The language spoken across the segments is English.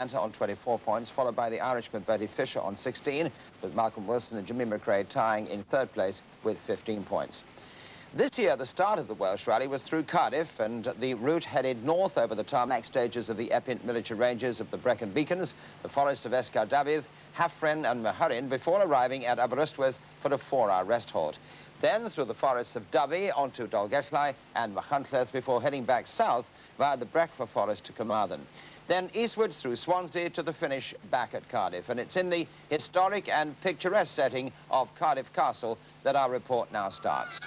Manta on 24 points, followed by the Irishman Berty on 16, with Malcolm Wilson and Jimmy McRae tying in third place with 15 points. This year, the start of the Welsh Rally was through Cardiff, and the route headed north over the tarmac stages of the Epynt military ranges of the Brecon Beacons, the forest of Esgaerdydd, Hafren and Mehyryn, before arriving at Aberystwyth for a 4-hour rest halt. Then through the forests of Dyfi onto Dolgellau and Machynlleth before heading back south via the Brecon forest to Carmarthen. Then eastwards through Swansea to the finish back at Cardiff. And it's in the historic and picturesque setting of Cardiff Castle that our report now starts.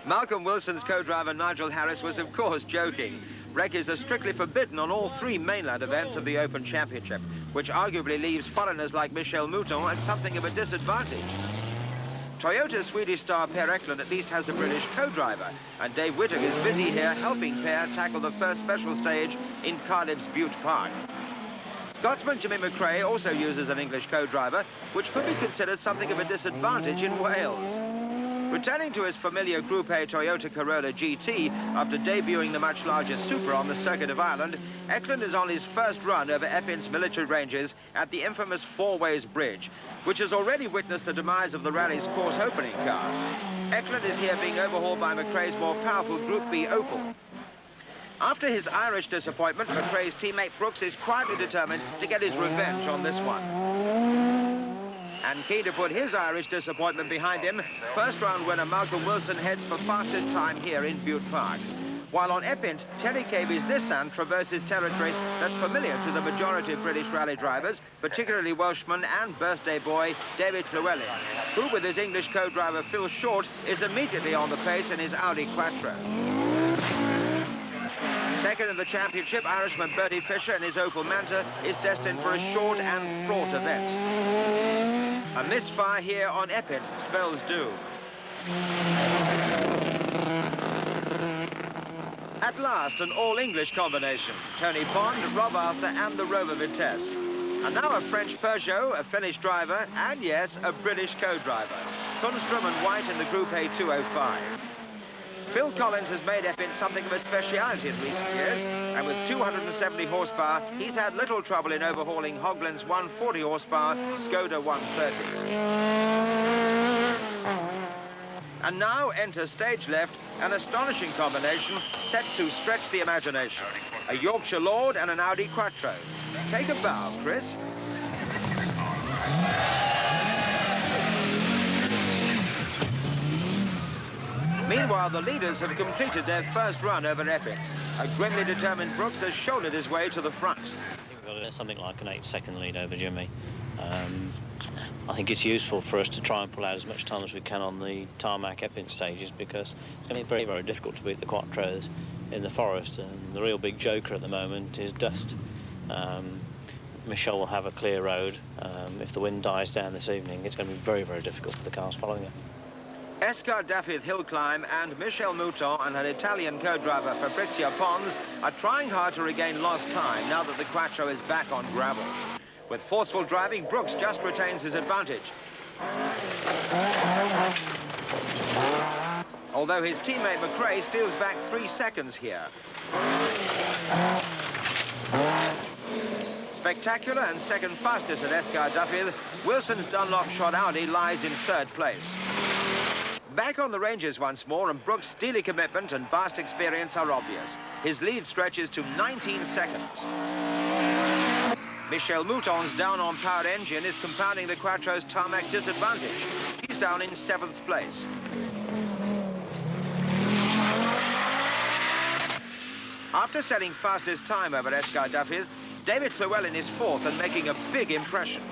Malcolm Wilson's co-driver Nigel Harris was of course joking. Wreckies are strictly forbidden on all 3 mainland events of the Open Championship, which arguably leaves foreigners like Mechelle at something of a disadvantage. Toyota's Swedish star Per Eklund at least has a British co-driver, and Dave Whittock is busy here helping Per tackle the first special stage in Cardiff's Bute Park. Scotsman Jimmy McRae also uses an English co-driver, which could be considered something of a disadvantage in Wales. Returning to his familiar Group A Toyota Corrola GT after debuting the much larger Supra on the circuit of Ireland, Eklund is on his first run over Epynt's military ranges at the infamous Four Ways Bridge, which has already witnessed the demise of the rally's course opening car. Eklund is here being overhauled by McRae's more powerful Group B Opel. After his Irish disappointment, McRae's teammate Brookes is quietly determined to get his revenge on this one. And keen to put his Irish disappointment behind him, first-round winner Malcolm Wilson heads for fastest time here in Bute Park. While on Epynt, Terry Cavy's Nissan traverses territory that's familiar to the majority of British rally drivers, particularly Welshman and birthday boy David Llewellyn, who with his English co-driver Phil Short is immediately on the pace in his Audi Quattro. Second in the championship, Irishman Berty in his Opel Manta is destined for a short and fraught event. A misfire here on Epynt spells doom. At last, an all-English combination. Tony Pond, Rob Arthur and the Rover Vitesse. And now a French Peugeot, a Finnish driver, and yes, a British co-driver. Sundstrom and White in the Group A 205. Phil Collins has made Epynt something of a speciality in recent years, and with 270 horsepower, he's had little trouble in overhauling Hoglin's 140 horsepower Skoda 130. And now enter stage left, an astonishing combination set to stretch the imagination. A Yorkshire Lord and an Audi Quattro. Take a bow, Chris. Meanwhile, the leaders have completed their first run over Epynt. A grimly determined Brookes has shouldered his way to the front. We've got something like an 8-second lead over Jimmy. I think it's useful for us to try and pull out as much time as we can on the tarmac Epynt stages, because it's going to be very, very difficult to beat the Quattros in the forest, and the real big joker at the moment is dust. Mechelle will have a clear road. If the wind dies down this evening, it's going to be very, very difficult for the cars following it. Escardafith hill climb and Michelle Mouton and an Italian co-driver Fabrizio Pons are trying hard to regain lost time now that the Quattro is back on gravel. With forceful driving, Brookes just retains his advantage. Although his teammate McRae steals back 3 seconds here. Spectacular and second fastest at Escardafith, Wilson's Dunlop shot Audi lies in 3rd place. Back on the ranges once more, and Brookes' steely commitment and vast experience are obvious. His lead stretches to 19 seconds. Michelle Mouton's down-on-powered engine is compounding the Quattro's tarmac disadvantage. He's down in 7th place. After setting fastest time over Escardafith, David Llewellyn is 4th and making a big impression.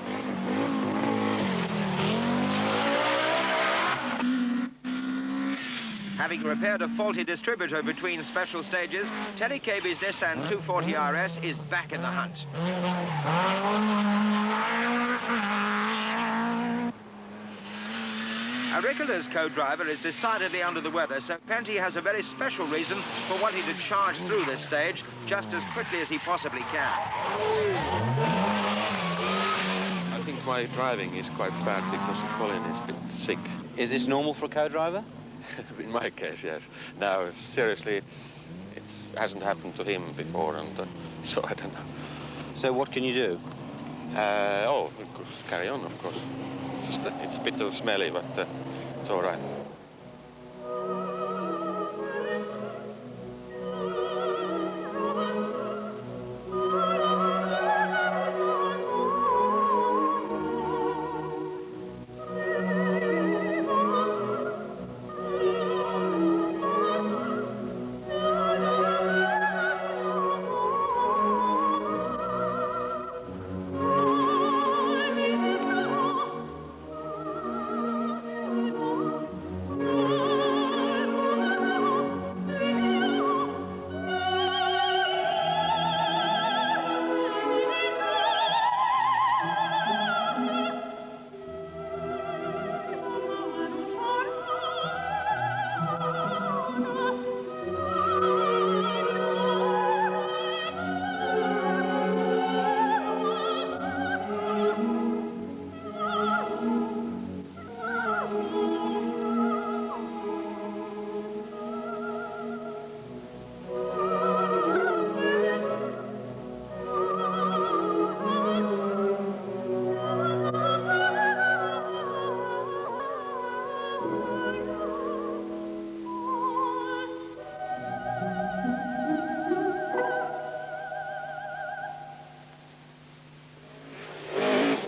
Having repaired a faulty distributor between special stages, Terry Caby's Nissan 240 RS is back in the hunt. Auricula's co-driver is decidedly under the weather, so Penty has a very special reason for wanting to charge through this stage just as quickly as he possibly can. I think my driving is quite bad because Colin is a bit sick. Is this normal for a co-driver? In my case, yes. Now, seriously, it hasn't happened to him before, and so I don't know. So what can you do? Oh, we could carry on, of course. Just, it's a bit of smelly, but it's all right.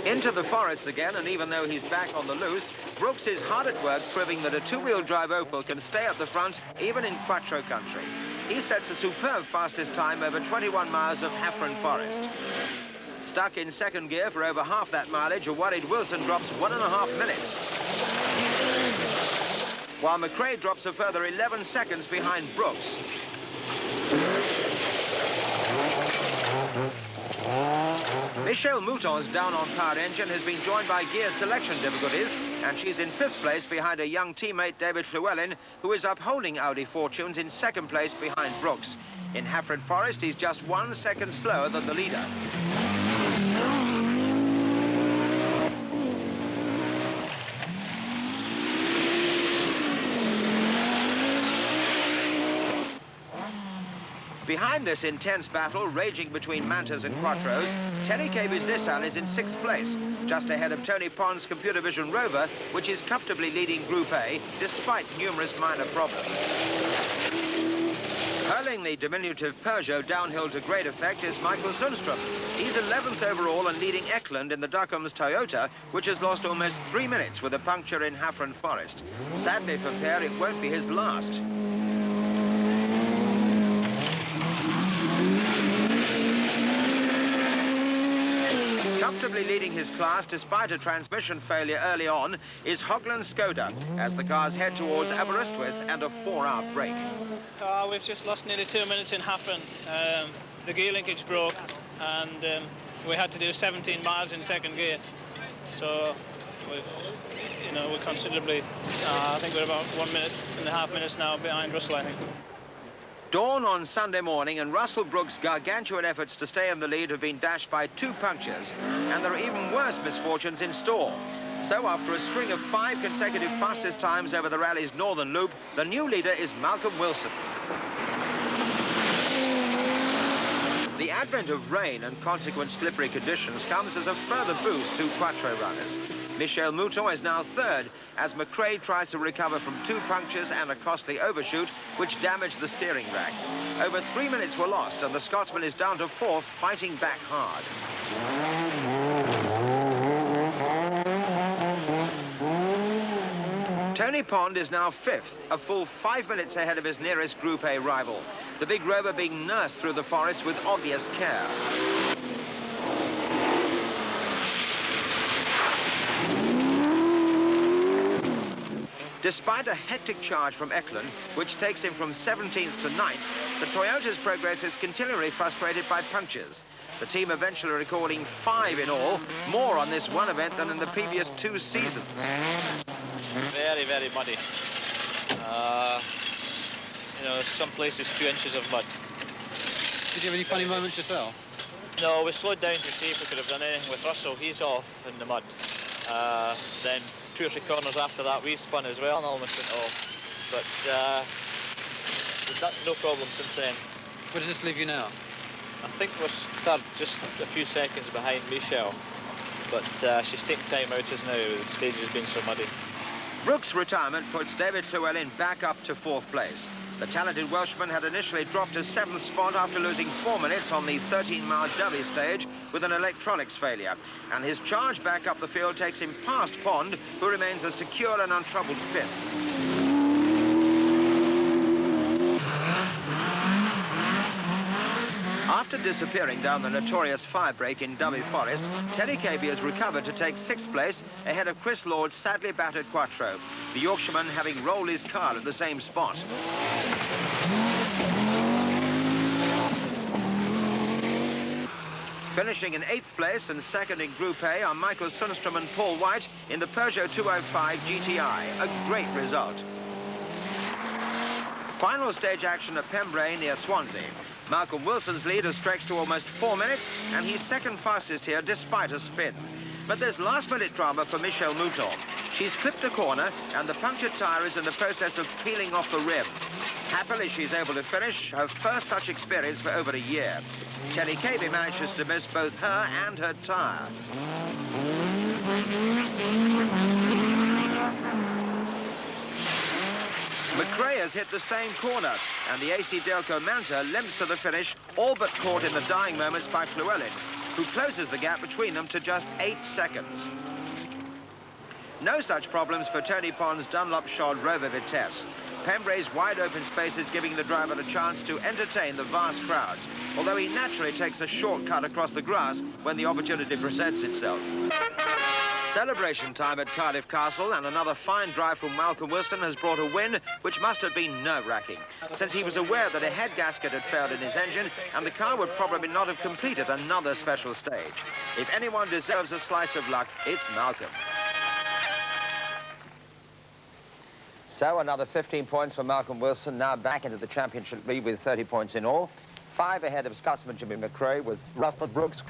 Into the forest again, and even though he's back on the loose, Brookes is hard at work proving that a 2-wheel drive Opel can stay up the front even in Quattro country. He sets a superb fastest time over 21 miles of Heffron Forest. Stuck in 2nd gear for over half that mileage, a worried Wilson drops 1.5 minutes. While McRae drops a further 11 seconds behind Brookes. Michelle Mouton's down-on-powered engine has been joined by gear selection difficulties, and she's in 5th place behind a young teammate, David Llewellyn, who is upholding Audi fortunes in 2nd place behind Brookes. In Heffron Forest, he's just 1 second slower than the leader. Behind this intense battle raging between Mantas and Quattros, Terry Caby's Nissan is in 6th place, just ahead of Tony Pond's Computer Vision Rover, which is comfortably leading Group A, despite numerous minor problems. Hurling the diminutive Peugeot downhill to great effect is Michael Sundström. He's 11th overall and leading Eklund in the Duckham's Toyota, which has lost almost 3 minutes with a puncture in Heffron Forest. Sadly for Per, it won't be his last. Comfortably leading his class despite a transmission failure early on is Hogland Skoda as the cars head towards Aberystwyth and a 4-hour break. We've just lost nearly 2 minutes in Heffron. The gear linkage broke and we had to do 17 miles in 2nd gear. So We're considerably. I think we're about 1.5 minutes now behind Russell, I think. Dawn on Sunday morning, and Russell Brookes' gargantuan efforts to stay in the lead have been dashed by 2 punctures, and there are even worse misfortunes in store. So after a string of 5 consecutive fastest times over the rally's northern loop, the new leader is Malcolm Wilson. The advent of rain and consequent slippery conditions comes as a further boost to quattro runners. Mouton is now third as McRae tries to recover from 2 punctures and a costly overshoot which damaged the steering rack. Over 3 minutes were lost and the Scotsman is down to 4th, fighting back hard. Tony Pond is now 5th, a full 5 minutes ahead of his nearest Group A rival. The big rover being nursed through the forest with obvious care. Despite a hectic charge from Eklund, which takes him from 17th to 9th, the Toyota's progress is continually frustrated by punctures. The team eventually recording 5 in all, more on this one event than in the previous 2 seasons. Very, very muddy. Some places 2 inches of mud. Did you have any funny moments yourself? No, we slowed down to see if we could have done anything with Russell. He's off in the mud. Then 2 or 3 corners after that, we spun as well and almost went off. But we've got no problem since then. Where does this leave you now? I think we're third, just a few seconds behind Mechelle. But she's taking time out just now, the stage has been so muddy. Brookes' retirement puts David Llewellyn back up to 4th place. The talented Welshman had initially dropped to 7th spot after losing 4 minutes on the 13-mile Derby stage with an electronics failure. And his charge back up the field takes him past Pond, who remains a secure and untroubled 5th. After disappearing down the notorious fire break in Derby Forest, Terry Cabey has recovered to take 6th place ahead of Chris Lord's sadly battered Quattro, the Yorkshireman having rolled his car at the same spot. Finishing in 8th place and second in Group A are Michael Sundstrom and Paul White in the Peugeot 205 GTI, a great result. Final stage action at Pembrey near Swansea. Malcolm Wilson's lead has stretched to almost 4 minutes, and he's second fastest here despite a spin. But there's last-minute drama for Mechelle Mounton. She's clipped a corner, and the punctured tyre is in the process of peeling off the rim. Happily, she's able to finish her first such experience for over a year. Terry Cabey manages to miss both her and her tyre. McRae has hit the same corner, and the AC Delco Manta limps to the finish, all but caught in the dying moments by Llewellyn, who closes the gap between them to just 8 seconds. No such problems for Tony Pond's Dunlop-shod Rover Vitesse. Pembrey's wide open spaces giving the driver a chance to entertain the vast crowds, although he naturally takes a shortcut across the grass when the opportunity presents itself. Celebration time at Cardiff Castle, and another fine drive from Malcolm Wilson has brought a win which must have been nerve-wracking, since he was aware that a head gasket had failed in his engine and the car would probably not have completed another special stage. If anyone deserves a slice of luck, it's Malcolm. So another 15 points for Malcolm Wilson, now back into the championship lead with 30 points in all. 5 ahead of Scotsman Jimmy McRae, with Russell Brookes